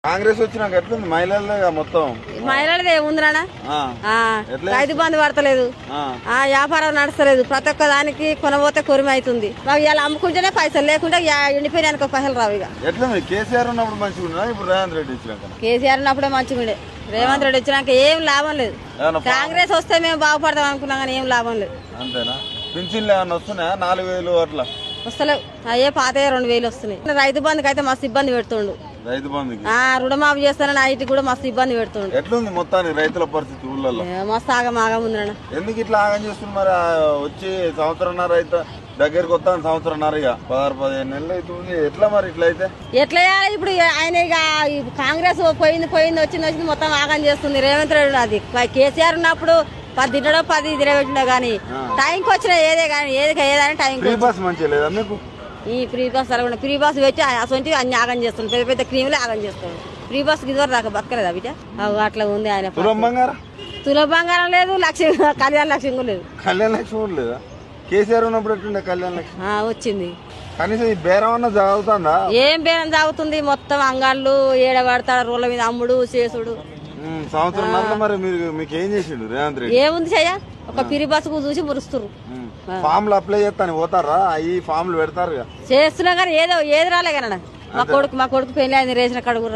కాంగ్రెస్ వచ్చినాక ఎట్లుంది మహిళలే మొత్తం మహిళలది ఏముంది నాన్న రైతు బంధు పడతలేదు వ్యాపారం నడుస్తలేదు ప్రతి ఒక్క దానికి కొనబోతే కొరిమి అవుతుంది మాకు ఇలా అమ్ముకుంటేనే పైసలు లేకుంటే ఎండిపోయినానికి పైసలు రావు ఇక ఎట్లుంది కేసీఆర్ ఉన్నప్పుడు మంచిగా ఉన్నా ఇప్పుడు రేవంత్ రెడ్డి వచ్చినాక కేసీఆర్ ఉన్నప్పుడే మంచిగా ఉండే రేవంత్ రెడ్డి వచ్చినాక ఏం లాభం లేదు కాంగ్రెస్ వస్తే మేము బాగుపడతాం అనుకున్నాం కానీ ఏం లాభం లేదు అంతేనా పింఛన్లు ఏమన్నా వస్తున్నాయా 4000 అట్లా వస్తలేవు అయ్యే పాత 2000 వస్తున్నాయి రైతు బంధుకి అయితే మస్తు ఇబ్బంది పెడుతుండు రైతు బంధుకి రుణమాఫీ చేస్తానని ఐటీ కూడా మస్తు ఇబ్బంది పెడుతుండు ఎట్లుంది మొత్తానికి రైతుల పరిస్థితి ఊళ్ళల్లో మస్తు ఆగం ఉందన్న ఎందుకు ఇట్లా ఆగం చేస్తుంది మరి వచ్చి సంవత్సరంన్నర అయితే దగ్గరికి వస్తాను సంవత్సరంన్నర ఇక 16-15 నెలలు అవుతుంది ఎట్లా మరి ఇట్లా అయితే ఎట్లా ఇప్పుడు ఆయన ఇక కాంగ్రెస్ పోయింది వచ్చింది మొత్తం ఆగం చేస్తుంది రేవంత్ రెడ్డి అది కేసీఆర్ ఉన్నప్పుడు 10 తింటాడో 10 తిరగొచ్చిండో కానీ టైంకి వచ్చిన ఏదైనా టైంకి మంచిగా లేదా మీకు ఈ ఫ్రీ బస్ అలా ఫ్రీ బస్ పెట్టి అసలు అన్ని ఆగం చేస్తుంది పెద్ద పెద్ద క్రీములే ఆగం చేస్తాడు ఫ్రీ బస్ ఇదివరకు దాకా బతకలేదా బిడ్డ అట్లా ఉంది ఆయన తుల బంగారం లేదు కళ్యాణ లక్ష్యం కూడా లేదు కళ్యాణ లక్ష్యం కూడా లేదా కేసీఆర్ ఉన్నప్పుడు ఎట్లుండే కళ్యాణ లక్ష్యం వచ్చింది కనీసం ఈ బేరం అన్న జరుగుతుందా ఏం బేరం సాగుతుంది మొత్తం అంగాళ్ళు ఏడబడతాడు రోడ్ల మీద అమ్ముడు చేసుడు సంవత్సరం మరి మీకు ఏం చేసిండు రేవంత్ రెడ్డి ఏముంది చెయ్య ఒక పిరి బస్సుకు చూసి మురుస్తురు ఫామ్లు అప్లై చేస్తాను పోతారా ఈ ఫామ్లు పెడతారు చేస్తున్నా కానీ ఏది రాలే కదా మా కొడుకు పెళ్లి అయింది రేషన్ కడుగు